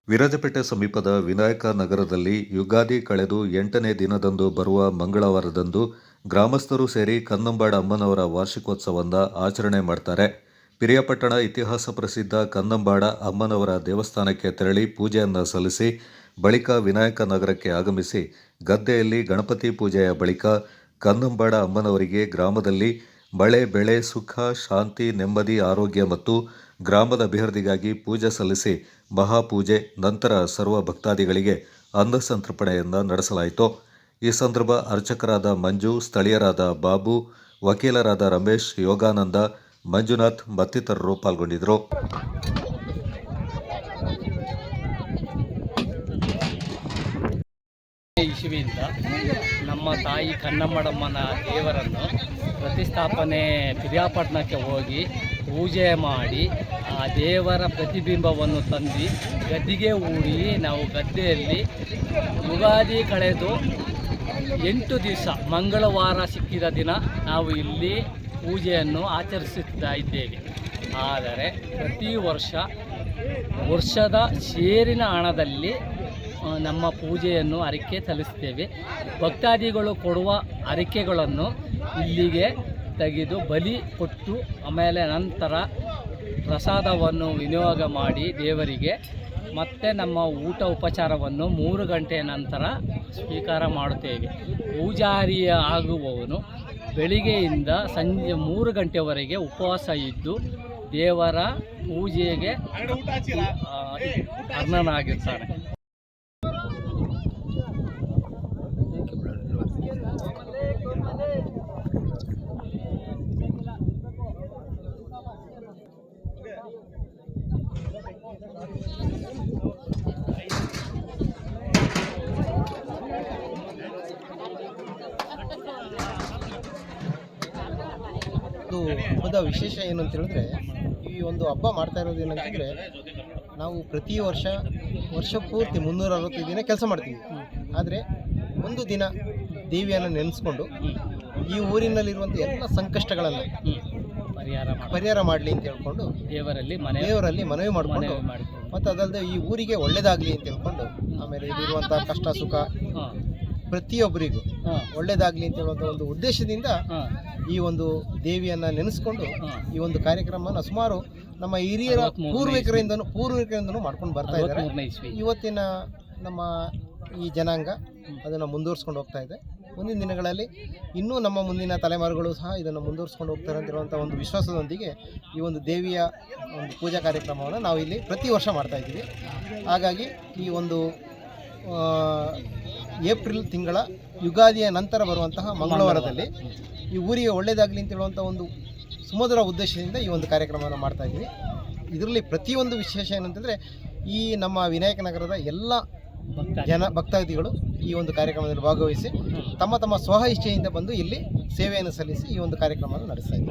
ವಿರಾಜಪೇಟೆ ಸಮೀಪದ ವಿನಾಯಕ ನಗರದಲ್ಲಿ ಯುಗಾದಿ ಕಳೆದು 8ನೇ ದಿನದಂದು ಬರುವ ಮಂಗಳವಾರದಂದು ಗ್ರಾಮಸ್ಥರು ಸೇರಿ ಕನ್ನಂಬಾಡ ಅಮ್ಮನವರ ವಾರ್ಷಿಕೋತ್ಸವವನ್ನು ಆಚರಣೆ ಮಾಡ್ತಾರೆ. ಪಿರಿಯಾಪಟ್ಟಣ ಇತಿಹಾಸ ಪ್ರಸಿದ್ಧ ಕನ್ನಂಬಾಡ ಅಮ್ಮನವರ ದೇವಸ್ಥಾನಕ್ಕೆ ತೆರಳಿ ಪೂಜೆಯನ್ನು ಸಲ್ಲಿಸಿ ಬಳಿಕ ವಿನಾಯಕ ನಗರಕ್ಕೆ ಆಗಮಿಸಿ ಗದ್ದೆಯಲ್ಲಿ ಗಣಪತಿ ಪೂಜೆಯ ಬಳಿಕ ಕನ್ನಂಬಾಡ ಅಮ್ಮನವರಿಗೆ ಗ್ರಾಮದಲ್ಲಿ ಮಳೆ, ಬೆಳೆ, ಸುಖ, ಶಾಂತಿ, ನೆಮ್ಮದಿ, ಆರೋಗ್ಯ ಮತ್ತು ಗ್ರಾಮದ ಅಭಿವೃದ್ಧಿಗಾಗಿ ಪೂಜೆ ಸಲ್ಲಿಸಿ ಮಹಾಪೂಜೆ ನಂತರ ಸರ್ವ ಭಕ್ತಾದಿಗಳಿಗೆ ಅನ್ನ ಸಂತರ್ಪಣೆಯನ್ನು ನಡೆಸಲಾಯಿತು. ಈ ಸಂದರ್ಭ ಅರ್ಚಕರಾದ ಮಂಜು, ಸ್ಥಳೀಯರಾದ ಬಾಬು, ವಕೀಲರಾದ ರಮೇಶ್, ಯೋಗಾನಂದ, ಮಂಜುನಾಥ್ ಮತ್ತಿತರರು ಪಾಲ್ಗೊಂಡಿದ್ದರು. ಇಸುವಿಂದ ನಮ್ಮ ತಾಯಿ ಕನ್ನಂಬಾಡಮ್ಮನ ದೇವರನ್ನು ಪ್ರತಿಷ್ಠಾಪನೆ ಪಿರಿಯಾಪಟ್ಟಣಕ್ಕೆ ಹೋಗಿ ಪೂಜೆ ಮಾಡಿ ಆ ದೇವರ ಪ್ರತಿಬಿಂಬವನ್ನು ತಂದು ಗದ್ದಿಗೆ ಹೂಡಿ ನಾವು ಗದ್ದೆಯಲ್ಲಿ ಯುಗಾದಿ ಕಳೆದು 8 ದಿವಸ ಮಂಗಳವಾರ ಸಿಕ್ಕಿದ ದಿನ ನಾವು ಇಲ್ಲಿ ಪೂಜೆಯನ್ನು ಆಚರಿಸುತ್ತಾ ಇದ್ದೇವೆ. ಆದರೆ ಪ್ರತಿ ವರ್ಷದ ಶೇರಿನ ಹಣದಲ್ಲಿ ನಮ್ಮ ಪೂಜೆಯನ್ನು ಹರಕೆ ಸಲ್ಲಿಸ್ತೇವೆ. ಭಕ್ತಾದಿಗಳು ಕೊಡುವ ಹರಕೆಗಳನ್ನು ಇಲ್ಲಿಗೆ ತೆಗೆದು ಬಲಿ ಕೊಟ್ಟು ಆಮೇಲೆ ನಂತರ ಪ್ರಸಾದವನ್ನು ವಿನಿಯೋಗ ಮಾಡಿ ದೇವರಿಗೆ ಮತ್ತೆ ನಮ್ಮ ಊಟ ಉಪಚಾರವನ್ನು 3 ಗಂಟೆ ನಂತರ ಸ್ವೀಕಾರ ಮಾಡುತ್ತೇವೆ. ಪೂಜಾರಿ ಆಗುವವನು ಬೆಳಿಗ್ಗೆಯಿಂದ ಸಂಜೆ 3 ಗಂಟೆವರೆಗೆ ಉಪವಾಸ ಇದ್ದು ದೇವರ ಪೂಜೆಗೆ ಅರ್ಹನಾಗಿರ್ತಾನೆ. ಇದು ಹಬ್ಬದ ವಿಶೇಷ ಏನು ಅಂತ ಹೇಳಿದ್ರೆ, ಈ ಒಂದು ಹಬ್ಬ ಮಾಡ್ತಾ ಇರೋದು ಏನಂತಂದರೆ, ನಾವು ಪ್ರತಿ ವರ್ಷ ಪೂರ್ತಿ 365 ದಿನ ಕೆಲಸ ಮಾಡ್ತೀವಿ. ಆದರೆ ಒಂದು ದಿನ ದೇವಿಯನ್ನು ನೆನೆಸ್ಕೊಂಡು ಈ ಊರಿನಲ್ಲಿರುವಂಥ ಎಲ್ಲ ಸಂಕಷ್ಟಗಳನ್ನು ಪರಿಹಾರ ಮಾಡಲಿ ಅಂತ ಹೇಳ್ಕೊಂಡು ದೇವರಲ್ಲಿ ಮನವಿ ಮಾಡಿಕೊಂಡು, ಮತ್ತು ಅದಲ್ಲದೆ ಈ ಊರಿಗೆ ಒಳ್ಳೆಯದಾಗಲಿ ಅಂತ ಹೇಳ್ಕೊಂಡು, ಆಮೇಲೆ ಇಲ್ಲಿರುವಂಥ ಕಷ್ಟ ಸುಖ ಪ್ರತಿಯೊಬ್ಬರಿಗೂ ಒಳ್ಳೆಯದಾಗಲಿ ಅಂತ ಹೇಳುವಂಥ ಒಂದು ಉದ್ದೇಶದಿಂದ ಈ ಒಂದು ದೇವಿಯನ್ನು ನೆನೆಸ್ಕೊಂಡು ಈ ಒಂದು ಕಾರ್ಯಕ್ರಮನ ಸುಮಾರು ನಮ್ಮ ಹಿರಿಯರ ಪೂರ್ವಿಕರಿಂದನೂ ಮಾಡ್ಕೊಂಡು ಬರ್ತಾ ಇದ್ದಾರೆ. ಇವತ್ತಿನ ನಮ್ಮ ಈ ಜನಾಂಗ ಅದನ್ನು ಮುಂದುವರಿಸ್ಕೊಂಡು ಹೋಗ್ತಾ ಇದೆ. ಮುಂದಿನ ದಿನಗಳಲ್ಲಿ ಇನ್ನೂ ನಮ್ಮ ಮುಂದಿನ ತಲೆಮಾರುಗಳು ಸಹ ಇದನ್ನು ಮುಂದುವರಿಸ್ಕೊಂಡು ಹೋಗ್ತಾರೆ ಅಂತಿರುವಂಥ ಒಂದು ವಿಶ್ವಾಸದೊಂದಿಗೆ ಈ ಒಂದು ದೇವಿಯ ಒಂದು ಪೂಜಾ ಕಾರ್ಯಕ್ರಮವನ್ನು ನಾವು ಇಲ್ಲಿ ಪ್ರತಿ ವರ್ಷ ಮಾಡ್ತಾಯಿದ್ದೀವಿ. ಹಾಗಾಗಿ ಈ ಒಂದು ಏಪ್ರಿಲ್ ತಿಂಗಳ ಯುಗಾದಿಯ ನಂತರ ಬರುವಂತಹ ಮಂಗಳವಾರದಲ್ಲಿ ಈ ಊರಿಗೆ ಒಳ್ಳೆಯದಾಗಲಿ ಅಂತ ಹೇಳುವಂಥ ಒಂದು ಸುಮಧುರ ಉದ್ದೇಶದಿಂದ ಈ ಒಂದು ಕಾರ್ಯಕ್ರಮವನ್ನು ಮಾಡ್ತಾಯಿದ್ದೀವಿ. ಇದರಲ್ಲಿ ಪ್ರತಿಯೊಂದು ವಿಶೇಷ ಏನಂತಂದರೆ, ಈ ನಮ್ಮ ವಿನಾಯಕ ನಗರದ ಎಲ್ಲ ಭಕ್ತಾದಿಗಳು ಈ ಒಂದು ಕಾರ್ಯಕ್ರಮದಲ್ಲಿ ಭಾಗವಹಿಸಿ ತಮ್ಮ ಸ್ವಇಚ್ಛೆಯಿಂದ ಬಂದು ಇಲ್ಲಿ ಸೇವೆಯನ್ನು ಸಲ್ಲಿಸಿ ಈ ಒಂದು ಕಾರ್ಯಕ್ರಮವನ್ನು ನಡೆಸ್ತಾ ಇದ್ದಾರೆ.